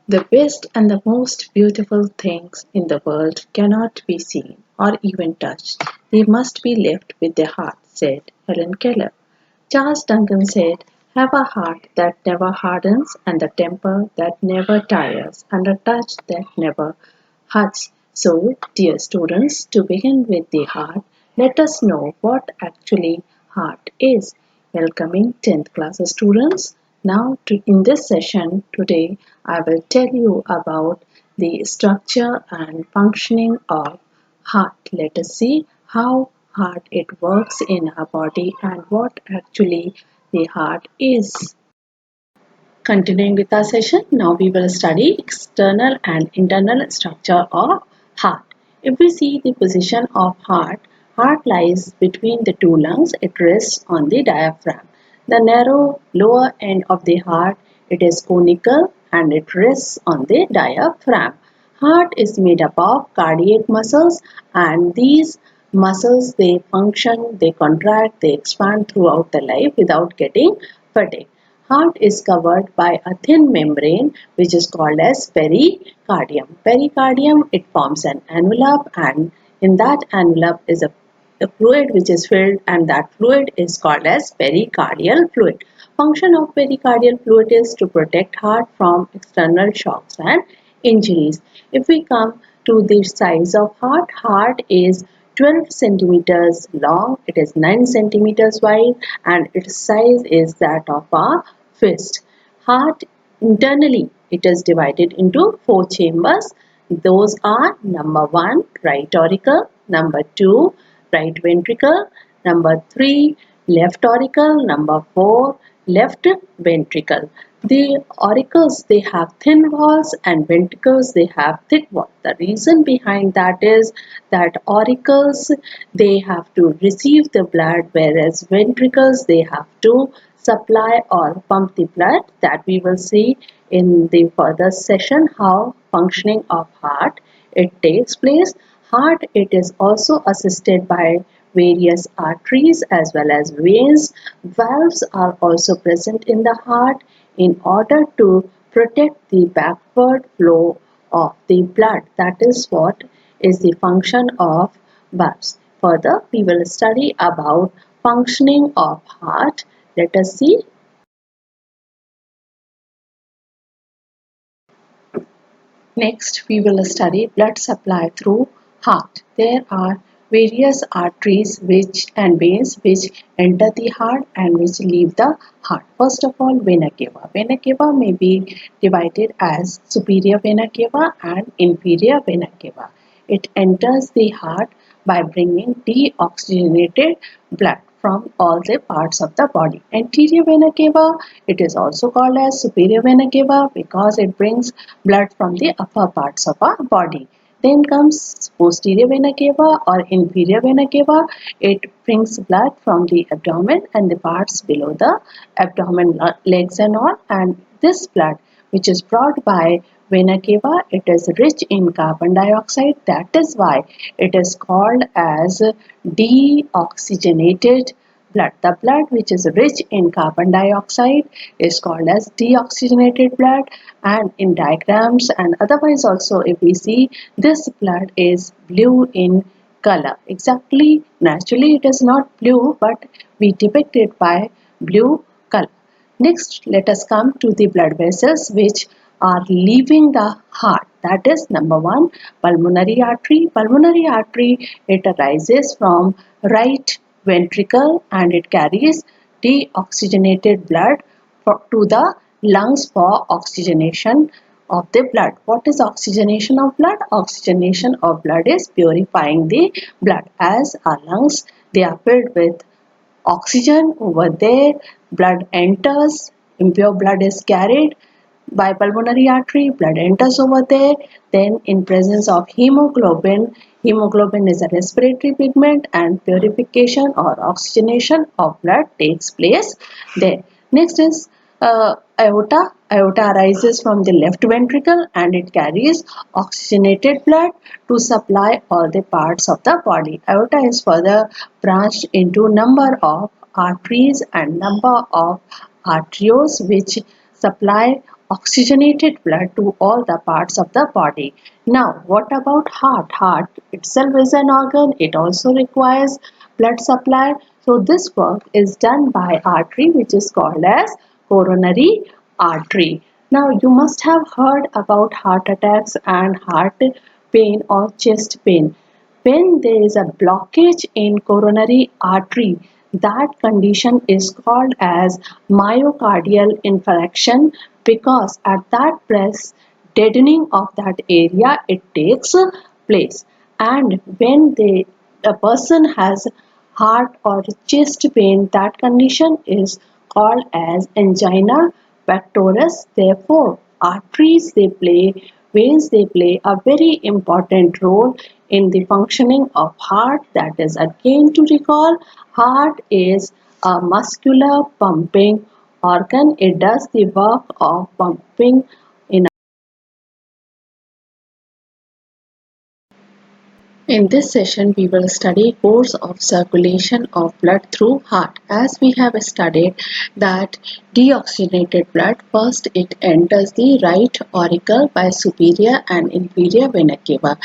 The best and the most beautiful things in the world cannot be seen or even touched. They must be left with the heart, said Helen Keller. Charles Duncan said, have a heart that never hardens, and a temper that never tires, and a touch that never hurts. So, dear students, to begin with the heart, let us know what actually heart is. Welcoming 10th class students. Now, in this session today, I will tell you about the structure and functioning of heart. Let us see how heart it works in our body and what actually the heart is. Continuing with our session, now we will study external and internal structure of heart. If we see the position of heart lies between the two lungs, it rests on the diaphragm. The narrow lower end of the heart, it is conical and it rests on the diaphragm. Heart is made up of cardiac muscles, and these muscles they function, they contract, they expand throughout the life without getting fatigued. Heart is covered by a thin membrane which is called as pericardium. Pericardium, it forms an envelope, and in that envelope is a fluid which is filled, and that fluid is called as pericardial fluid. Function of pericardial fluid is to protect heart from external shocks and injuries. If we come to the size of heart is 12 centimeters long, it is 9 centimeters wide, and its size is that of a fist. Heart internally it is divided into four chambers. Those are number 1 right auricle, number 2 right ventricle, number 3 left auricle, number 4 left ventricle. The auricles they have thin walls and ventricles they have thick walls. The reason behind that is that auricles they have to receive the blood, whereas ventricles they have to supply or pump the blood. That we will see in the further session how functioning of heart it takes place. Heart it is also assisted by various arteries as well as veins. Valves are also present in the heart in order to protect the backward flow of the blood. That is what is the function of valves. Further, we will study about functioning of heart. Let us see. Next, we will study blood supply through heart. There are various arteries which and veins which enter the heart and which leave the heart. First of all, vena cava. Vena cava may be divided as superior vena cava and inferior vena cava. It enters the heart by bringing deoxygenated blood from all the parts of the body. Anterior vena cava, it is also called as superior vena cava because it brings blood from the upper parts of our body. Then comes posterior vena cava or inferior vena cava. It brings blood from the abdomen and the parts below the abdomen, legs and all. And this blood, which is brought by vena cava, it is rich in carbon dioxide. That is why it is called as deoxygenated blood. The blood which is rich in carbon dioxide is called as deoxygenated blood, and in diagrams and otherwise also if we see this blood is blue in color. Exactly, naturally it is not blue, but we depict it by blue color. Next, let us come to the blood vessels which are leaving the heart. That is number 1, pulmonary artery. Pulmonary artery, it arises from right ventricle and it carries deoxygenated blood to the lungs for oxygenation of the blood. What is oxygenation of blood? Oxygenation of blood is purifying the blood. As our lungs, they are filled with oxygen over there, blood enters, impure blood is carried by pulmonary artery, blood enters over there. Then in presence of hemoglobin, hemoglobin is a respiratory pigment and purification or oxygenation of blood takes place there. Next is aorta. Aorta arises from the left ventricle and it carries oxygenated blood to supply all the parts of the body. Aorta is further branched into number of arteries and number of arterioles which supply oxygenated blood to all the parts of the body. Now, what about heart? Heart itself is an organ. It also requires blood supply. So this work is done by artery, which is called as coronary artery. Now, you must have heard about heart attacks and heart pain or chest pain. When there is a blockage in coronary artery, that condition is called as myocardial infarction, because at that press, deadening of that area it takes place. And when a person has heart or chest pain, that condition is called as angina pectoris. Therefore, veins they play a very important role in the functioning of heart. That is, again, to recall, heart is a muscular pumping organ. It does the work of pumping in. In this session, we will study course of circulation of blood through heart. As we have studied that deoxygenated blood, first it enters the right auricle by superior and inferior vena cava.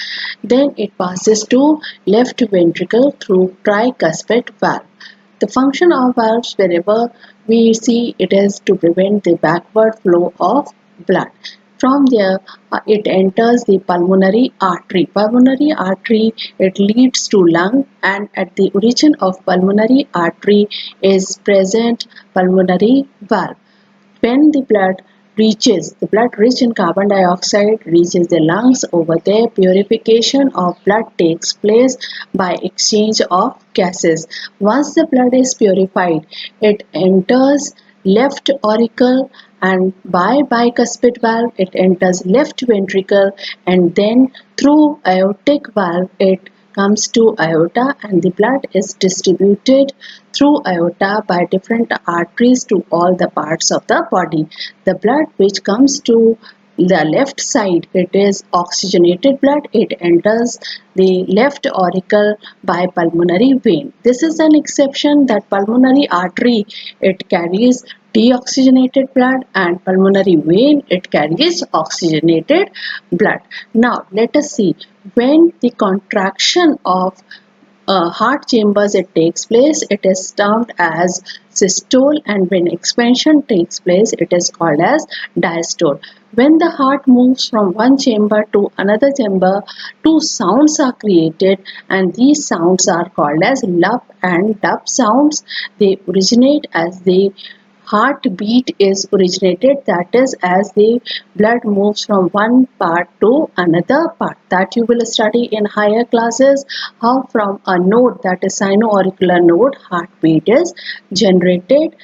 Then it passes to left ventricle through tricuspid valve. The function of valves, wherever we see, it is to prevent the backward flow of blood. From there, it enters the pulmonary artery. Pulmonary artery, it leads to lung, and at the origin of pulmonary artery is present pulmonary valve. When the blood rich in carbon dioxide reaches the lungs, over there purification of blood takes place by exchange of gases. Once the blood is purified, it enters left auricle, and by bicuspid valve it enters left ventricle, and then through aortic valve it comes to aorta, and the blood is distributed through aorta by different arteries to all the parts of the body. The blood which comes to the left side, it is oxygenated blood. It enters the left auricle by pulmonary vein. This is an exception that pulmonary artery, it carries deoxygenated blood, and pulmonary vein, it carries oxygenated blood. Now let us see, when the contraction of heart chambers it takes place, it is termed as systole, and when expansion takes place, it is called as diastole. When the heart moves from one chamber to another chamber, two sounds are created, and these sounds are called as lup and dub sounds. They originate as the heartbeat is originated, that is, as the blood moves from one part to another part. That you will study in higher classes, how from a node, that is sino-auricular node, heartbeat is generated.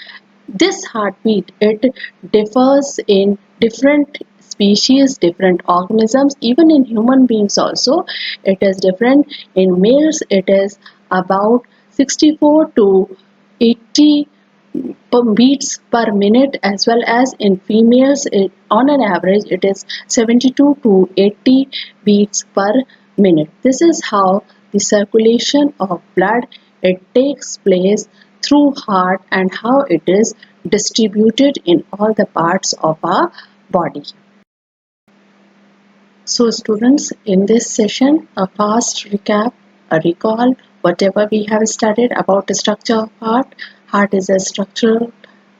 This heartbeat, it differs in different species, different organisms, even in human beings also it is different. In males it is about 64 to 80 beats per minute, as well as in females on an average it is 72 to 80 beats per minute. This is how the circulation of blood it takes place through heart, and how it is distributed in all the parts of our body. So students, in this session, a fast recap, a recall, whatever we have studied about the structure of heart. Heart is a structural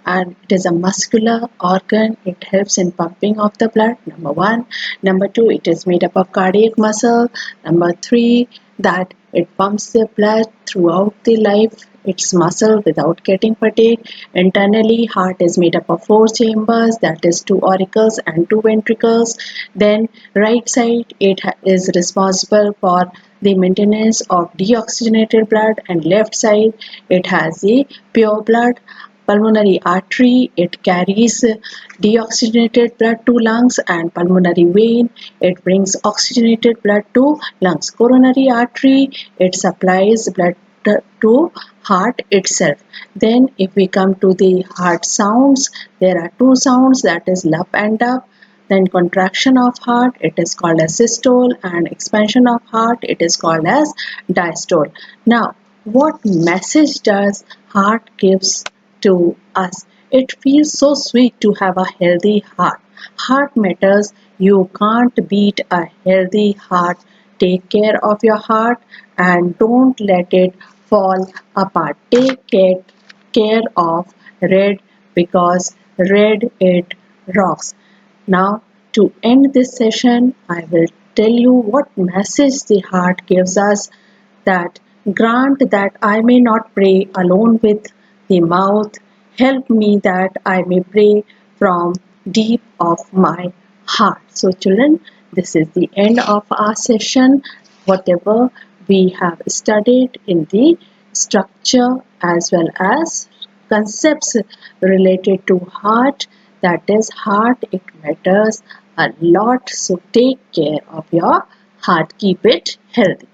and it is a muscular organ. It helps in pumping of the blood, number one. Number two, it is made up of cardiac muscle. Number three, that it pumps the blood throughout the life, its muscle, without getting fatigued. Internally, heart is made up of four chambers, that is two auricles and two ventricles. Then right side, it is responsible for the maintenance of deoxygenated blood, and left side it has the pure blood. Pulmonary artery, it carries deoxygenated blood to lungs, and pulmonary vein, it brings oxygenated blood to lungs. Coronary artery, it supplies blood to heart itself. Then if we come to the heart sounds, there are two sounds, that is lup and dub. Then contraction of heart, it is called as systole, and expansion of heart, it is called as diastole. Now, what message does heart gives to us? It feels so sweet to have a healthy heart. Heart matters. You can't beat a healthy heart. Take care of your heart and don't let it fall apart. Care of red because red it rocks. Now, to end this session, I will tell you what message the heart gives us, that grant that I may not pray alone with the mouth. Help me that I may pray from deep of my heart. So, children, this is the end of our session. Whatever we have studied in the structure as well as concepts related to heart, that is heart, it matters a lot. So take care of your heart, keep it healthy.